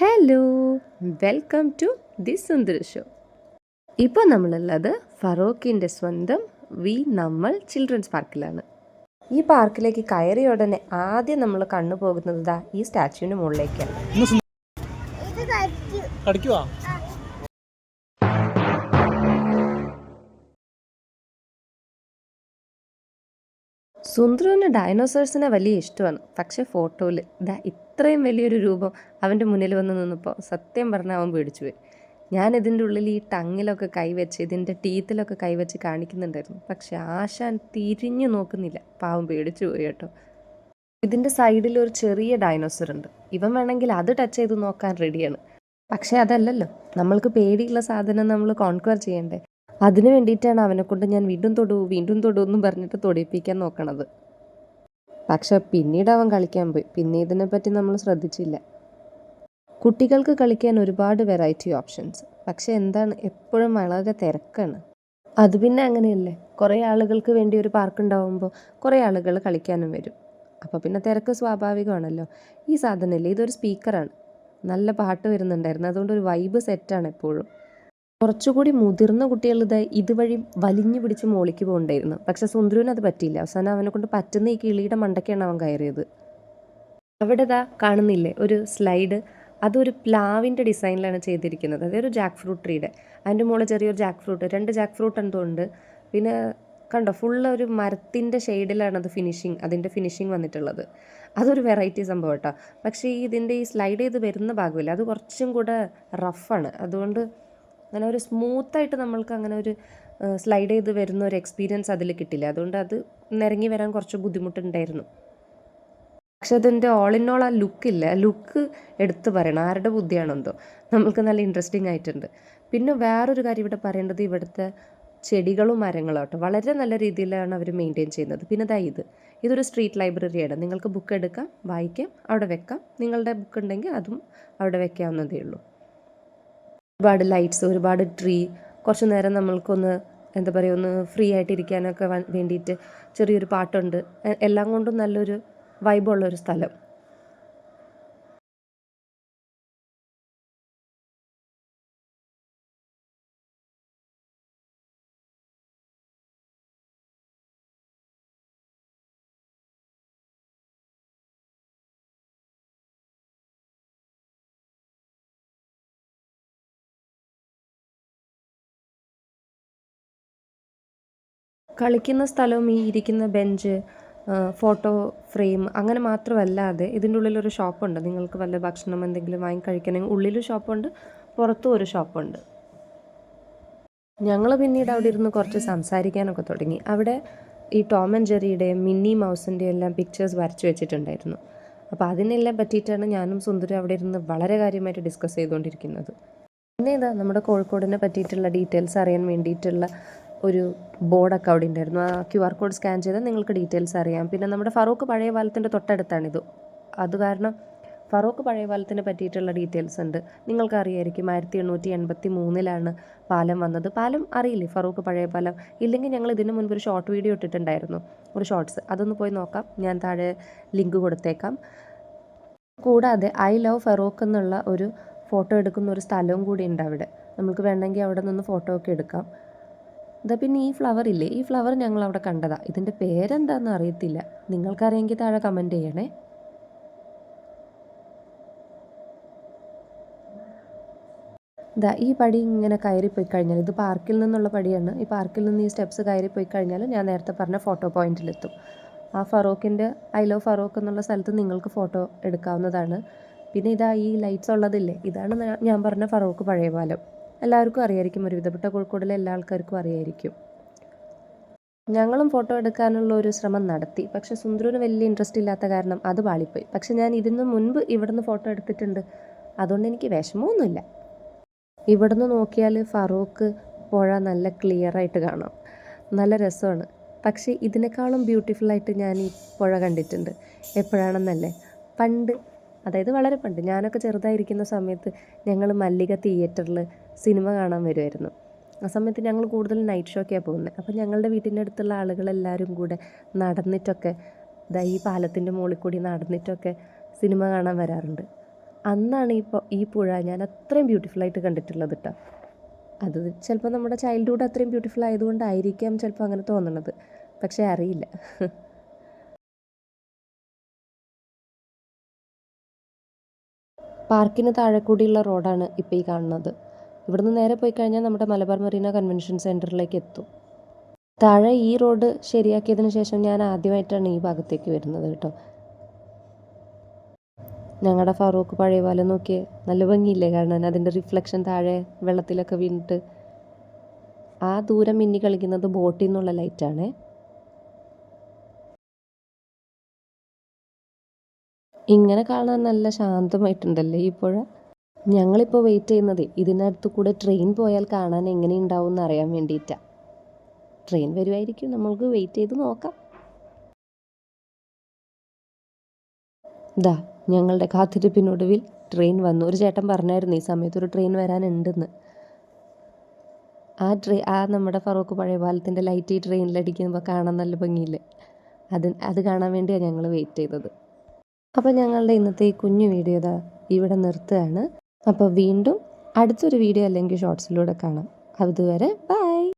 Hello, welcome to the Sundara show. ഇപ്പോൾ നമ്മളുള്ളത് ഫറോക്കിൻ്റെ സ്വന്തം നമ്മൾ ചിൽഡ്രൻസ് പാർക്കിലാണ്. ഈ പാർക്കിലേക്ക് കയറിയ ഉടനെ ആദ്യം നമ്മൾ കണ്ണു പോകുന്നത് ഈ സ്റ്റാച്യുവിന് മുകളിലേക്കാണ്. സുന്ദറുവിന് ഡൈനോസേഴ്സിനെ വലിയ ഇഷ്ടമാണ്. പക്ഷേ ഫോട്ടോയിൽ ഇത്രയും വലിയൊരു രൂപം അവൻ്റെ മുന്നിൽ വന്ന് നിന്നപ്പോൾ സത്യം പറഞ്ഞാൽ അവൻ പേടിച്ചു പോയി. ഞാനിതിൻ്റെ ഉള്ളിൽ ഈ ടങ്ങിലൊക്കെ കൈവച്ച് ഇതിൻ്റെ ടീത്തിലൊക്കെ കൈവച്ച് കാണിക്കുന്നുണ്ടായിരുന്നു. പക്ഷെ ആശാൻ തിരിഞ്ഞു നോക്കുന്നില്ല. പാവം പേടിച്ചു പോയി കേട്ടോ. ഇതിൻ്റെ സൈഡിൽ ഒരു ചെറിയ ഡൈനോസർ ഉണ്ട്. ഇവൻ വേണമെങ്കിൽ അത് ടച്ച് ചെയ്ത് നോക്കാൻ റെഡിയാണ്. പക്ഷേ അതല്ലല്ലോ, നമ്മൾക്ക് പേടിയുള്ള സാധനം നമ്മൾ കോൺക്വർ ചെയ്യണ്ടേ. അതിന് വേണ്ടിയിട്ടാണ് അവനെ കൊണ്ട് ഞാൻ വീണ്ടും തൊടൂ എന്നും പറഞ്ഞിട്ട് തൊടിയിപ്പിക്കാൻ നോക്കണത്. പക്ഷെ പിന്നീട് അവൻ കളിക്കാൻ പോയി. പിന്നെ ഇതിനെപ്പറ്റി നമ്മൾ ശ്രദ്ധിച്ചില്ല. കുട്ടികൾക്ക് കളിക്കാൻ ഒരുപാട് വെറൈറ്റി ഓപ്ഷൻസ്. പക്ഷെ എന്താണ്, എപ്പോഴും വളരെ തിരക്കാണ്. അത് പിന്നെ അങ്ങനെയല്ലേ, കുറേ ആളുകൾക്ക് വേണ്ടി ഒരു പാർക്ക് ഉണ്ടാവുമ്പോൾ കുറേ ആളുകൾ കളിക്കാനും വരും. അപ്പോൾ പിന്നെ തിരക്ക് സ്വാഭാവികമാണല്ലോ. ഈ സാധനമില്ലേ, ഇതൊരു സ്പീക്കറാണ്. നല്ല പാട്ട് വരുന്നുണ്ടായിരുന്നു. അതുകൊണ്ട് ഒരു വൈബ് സെറ്റാണ് എപ്പോഴും. കുറച്ചുകൂടി മുതിർന്ന കുട്ടികൾ ഇതുവഴി വലിഞ്ഞു പിടിച്ച് മോളിക്ക് പോകണ്ടായിരുന്നു. പക്ഷെ സുന്ദരുവിന് അത് പറ്റിയില്ല. അവസാനം അവനെ കൊണ്ട് പറ്റുന്ന ഈ കിളിയുടെ മണ്ടയ്ക്കാണ് അവൻ കയറിയത്. അവിടെ കാണുന്നില്ലേ ഒരു സ്ലൈഡ്, അതൊരു പ്ലാവിൻ്റെ ഡിസൈനിലാണ് ചെയ്തിരിക്കുന്നത്. അതൊരു ജാക്ക് ഫ്രൂട്ട് ട്രീയുടെ. അതിൻ്റെ മുകളിൽ ചെറിയൊരു ജാക്ക് ഫ്രൂട്ട്, 2 ജാക്ക് ഫ്രൂട്ട് എന്തുകൊണ്ട്. പിന്നെ കണ്ടോ, ഫുള്ള് ഒരു മരത്തിൻ്റെ ഷെയ്ഡിലാണ് അതിൻ്റെ ഫിനിഷിങ് വന്നിട്ടുള്ളത്. അതൊരു വെറൈറ്റി സംഭവം കേട്ടോ. പക്ഷേ ഇതിൻ്റെ ഈ സ്ലൈഡ് ചെയ്ത് വരുന്ന ഭാഗമില്ല, അത് കുറച്ചും കൂടെ റഫാണ്. അതുകൊണ്ട് അങ്ങനെ ഒരു സ്മൂത്തായിട്ട് നമ്മൾക്ക് അങ്ങനെ ഒരു സ്ലൈഡ് ചെയ്ത് വരുന്ന ഒരു എക്സ്പീരിയൻസ് അതിൽ കിട്ടില്ല. അതുകൊണ്ട് അത് നിരങ്ങി വരാൻ കുറച്ച് ബുദ്ധിമുട്ടുണ്ടായിരുന്നു. പക്ഷെ അതിൻ്റെ ഓൾ ഇൻ ഓൾ ആ ലുക്ക് എടുത്ത് പറയണം. ആരുടെ ബുദ്ധിയാണെന്തോ, നമ്മൾക്ക് നല്ല ഇൻട്രസ്റ്റിംഗ് ആയിട്ടുണ്ട്. പിന്നെ വേറൊരു കാര്യം ഇവിടെ പറയേണ്ടത്, ഇവിടുത്തെ ചെടികളും മരങ്ങളും കേട്ടോ വളരെ നല്ല രീതിയിലാണ് അവർ മെയിൻറ്റെയിൻ ചെയ്യുന്നത്. പിന്നെ ഇതൊരു സ്ട്രീറ്റ് ലൈബ്രറിയാണ്. നിങ്ങൾക്ക് ബുക്ക് എടുക്കാം, വായിക്കാം, അവിടെ വെക്കാം. നിങ്ങളുടെ ബുക്ക് ഉണ്ടെങ്കിൽ അതും അവിടെ വെക്കാവുന്നതേ ഉള്ളൂ. ഒരുപാട് ലൈറ്റ്സ്, ഒരുപാട് ട്രീ, കുറച്ച് നേരം നമ്മൾക്കൊന്ന് എന്താ പറയുക, ഒന്ന് ഫ്രീ ആയിട്ടിരിക്കാനൊക്കെ വേണ്ടിയിട്ട് ചെറിയൊരു പാട്ടുണ്ട്. എല്ലാം കൊണ്ടും നല്ലൊരു വൈബുള്ളൊരു സ്ഥലം. കളിക്കുന്ന സ്ഥലവും ഈ ഇരിക്കുന്ന ബെഞ്ച്, ഫോട്ടോ ഫ്രെയിം അങ്ങനെ മാത്രമല്ലാതെ ഇതിൻ്റെ ഉള്ളിലൊരു ഷോപ്പുണ്ട്. നിങ്ങൾക്ക് വല്ല ഭക്ഷണം എന്തെങ്കിലും വാങ്ങി കഴിക്കണമെങ്കിൽ ഉള്ളിലും ഷോപ്പുണ്ട്, പുറത്തും ഒരു ഷോപ്പുണ്ട്. ഞങ്ങൾ പിന്നീട് അവിടെ ഇരുന്ന് കുറച്ച് സംസാരിക്കാനൊക്കെ തുടങ്ങി. അവിടെ ഈ ടോം ആൻഡ് ജെറിയുടെയും മിന്നി മൗസിൻ്റെയും എല്ലാം പിക്ചേഴ്സ് വരച്ച് വെച്ചിട്ടുണ്ടായിരുന്നു. അപ്പോൾ അതിനെല്ലാം പറ്റിയിട്ടാണ് ഞാനും സുന്ദരം അവിടെ ഇരുന്ന് വളരെ കാര്യമായിട്ട് ഡിസ്കസ് ചെയ്തുകൊണ്ടിരിക്കുന്നത്. പിന്നെ നമ്മുടെ കോഴിക്കോടിനെ പറ്റിയിട്ടുള്ള ഡീറ്റെയിൽസ് അറിയാൻ വേണ്ടിയിട്ടുള്ള ഒരു ബോർഡൊക്കെ അവിടെ ഉണ്ടായിരുന്നു. ആ QR കോഡ് സ്കാൻ ചെയ്താൽ നിങ്ങൾക്ക് ഡീറ്റെയിൽസ് അറിയാം. പിന്നെ നമ്മുടെ ഫറൂഖ് പഴയ പാലത്തിൻ്റെ തൊട്ടടുത്താണിത്. അത് കാരണം ഫറൂഖ് പഴയ പാലത്തിനെ പറ്റിയിട്ടുള്ള ഡീറ്റെയിൽസ് ഉണ്ട്. നിങ്ങൾക്ക് അറിയായിരിക്കും 1883 പാലം വന്നത്. പാലം അറിയില്ലേ, ഫറൂഖ് പഴയ പാലം? ഇല്ലെങ്കിൽ ഞങ്ങൾ ഇതിന് മുൻപ് ഒരു ഷോർട്ട് വീഡിയോ ഇട്ടിട്ടുണ്ടായിരുന്നു, ഒരു ഷോർട്സ്. അതൊന്ന് പോയി നോക്കാം, ഞാൻ താഴെ ലിങ്ക് കൊടുത്തേക്കാം. കൂടാതെ ഐ ലവ് ഫറൂഖ് എന്നുള്ള ഒരു ഫോട്ടോ എടുക്കുന്ന ഒരു സ്ഥലവും കൂടി ഉണ്ട് അവിടെ. നമുക്ക് വേണമെങ്കിൽ അവിടെ നിന്ന് ഫോട്ടോ ഒക്കെ എടുക്കാം. പിന്നെ ഈ ഫ്ലവർ ഇല്ലേ, ഈ ഫ്ലവർ ഞങ്ങൾ അവിടെ കണ്ടതാണ്. ഇതിൻ്റെ പേരെന്താണെന്ന് അറിയത്തില്ല. നിങ്ങൾക്കറിയെങ്കിൽ താഴെ കമൻറ്റ് ചെയ്യണേ. ഈ പടി ഇങ്ങനെ കയറിപ്പോയി കഴിഞ്ഞാൽ, ഇത് പാർക്കിൽ നിന്നുള്ള പടിയാണ്. ഈ പാർക്കിൽ നിന്ന് ഈ സ്റ്റെപ്സ് കയറിപ്പോയി കഴിഞ്ഞാൽ ഞാൻ നേരത്തെ പറഞ്ഞ ഫോട്ടോ പോയിന്റിലെത്തും. ആ ഫറൂഖിൻ്റെ ഐ ലവ് ഫറൂഖ് എന്നുള്ള സ്ഥലത്ത് നിങ്ങൾക്ക് ഫോട്ടോ എടുക്കാവുന്നതാണ്. പിന്നെ ഈ ലൈറ്റ്സ് ഉള്ളതില്ലേ, ഇതാണ് ഞാൻ പറഞ്ഞ ഫറൂഖ് പഴയ പാലം. എല്ലാവർക്കും അറിയായിരിക്കും, ഒരുവിധപ്പെട്ട കോഴിക്കോടിലെ എല്ലാ ആൾക്കാർക്കും അറിയായിരിക്കും. ഞങ്ങളും ഫോട്ടോ എടുക്കാനുള്ള ഒരു ശ്രമം നടത്തി. പക്ഷെ സുന്ദരന് വലിയ ഇൻട്രസ്റ്റ് ഇല്ലാത്ത കാരണം അത് പാളിപ്പോയി. പക്ഷെ ഞാൻ ഇതിന് മുൻപ് ഇവിടുന്ന് ഫോട്ടോ എടുത്തിട്ടുണ്ട്, അതുകൊണ്ട് എനിക്ക് വിഷമമൊന്നുമില്ല. ഇവിടുന്ന് നോക്കിയാൽ ഫറൂഖ് പുഴ നല്ല ക്ലിയറായിട്ട് കാണാം, നല്ല രസമാണ്. പക്ഷേ ഇതിനേക്കാളും ബ്യൂട്ടിഫുള്ളായിട്ട് ഞാൻ ഈ പുഴ കണ്ടിട്ടുണ്ട്. എപ്പോഴാണെന്നല്ലേ, പണ്ട്, അതായത് വളരെ പണ്ട്, ഞാനൊക്കെ ചെറുതായിരിക്കുന്ന സമയത്ത് ഞങ്ങൾ മല്ലിക തിയേറ്ററിൽ സിനിമ കാണാൻ വരുമായിരുന്നു. ആ സമയത്ത് ഞങ്ങൾ കൂടുതൽ നൈറ്റ് ഷോയ്ക്കാണ് പോകുന്നത്. അപ്പോൾ ഞങ്ങളുടെ വീട്ടിൻ്റെ അടുത്തുള്ള ആളുകളെല്ലാവരും കൂടെ നടന്നിട്ടൊക്കെ ഈ പാലത്തിൻ്റെ മുകളിൽ കൂടി നടന്നിട്ടൊക്കെ സിനിമ കാണാൻ വരാറുണ്ട്. അന്നാണ് ഈ പുഴ ഞാൻ അത്രയും ബ്യൂട്ടിഫുള്ളായിട്ട് കണ്ടിട്ടുള്ളത് കേട്ടോ. അത് ചിലപ്പോൾ നമ്മുടെ ചൈൽഡ്ഹുഡ് അത്രയും ബ്യൂട്ടിഫുൾ ആയതുകൊണ്ടായിരിക്കാം ചിലപ്പോൾ അങ്ങനെ തോന്നണത്, പക്ഷേ അറിയില്ല. പാർക്കിന് താഴെ കൂടിയുള്ള റോഡാണ് ഇപ്പോൾ ഈ കാണുന്നത്. ഇവിടുന്ന് നേരെ പോയി കഴിഞ്ഞാൽ നമ്മുടെ മലബാർ മെറീന കൺവെൻഷൻ സെൻറ്ററിലേക്ക് എത്തും. താഴെ ഈ റോഡ് ശരിയാക്കിയതിന് ശേഷം ഞാൻ ആദ്യമായിട്ടാണ് ഈ ഭാഗത്തേക്ക് വരുന്നത് കേട്ടോ. ഞങ്ങളുടെ ഫറൂഖ് പഴയ പാലം നോക്കിയേ, നല്ല ഭംഗിയില്ലേ കാണാൻ? അതിൻ്റെ റിഫ്ലക്ഷൻ താഴെ വെള്ളത്തിലൊക്കെ വീണിട്ട്. ആ ദൂരം മിന്നി കളിക്കുന്നത് ബോട്ടിൽ നിന്നുള്ള ലൈറ്റാണ്. ഇങ്ങനെ കാണാൻ നല്ല ശാന്തമായിട്ടുണ്ടല്ലേ ഈ പുഴ. ഞങ്ങളിപ്പോൾ വെയിറ്റ് ചെയ്യുന്നത് ഇതിനടുത്ത് കൂടെ ട്രെയിൻ പോയാൽ കാണാൻ എങ്ങനെ ഉണ്ടാവും എന്ന് അറിയാൻ വേണ്ടിയിട്ടാണ്. ട്രെയിൻ വരുമായിരിക്കും, നമ്മൾക്ക് വെയിറ്റ് ചെയ്ത് നോക്കാം. ഞങ്ങളുടെ കാത്തിരിപ്പിനൊടുവിൽ ട്രെയിൻ വന്നു. ഒരു ചേട്ടൻ പറഞ്ഞായിരുന്നു ഈ സമയത്തൊരു ട്രെയിൻ വരാനുണ്ടെന്ന്. ആ നമ്മുടെ ഫറൂഖ് പഴയ പാലത്തിൻ്റെ ലൈറ്റ് ഈ ട്രെയിനിലടിക്കുമ്പോൾ കാണാൻ നല്ല ഭംഗിയില്ലേ? അത് കാണാൻ വേണ്ടിയാണ് ഞങ്ങൾ വെയിറ്റ് ചെയ്തത്. അപ്പോൾ ഞങ്ങളുടെ ഇന്നത്തെ ഈ കുഞ്ഞു വീഡിയോ ഇവിടെ നിർത്തുകയാണ്. അപ്പോൾ വീണ്ടും അടുത്തൊരു വീഡിയോ അല്ലെങ്കിൽ ഷോർട്സിലൂടെ കാണാം. അതുവരെ ബൈ.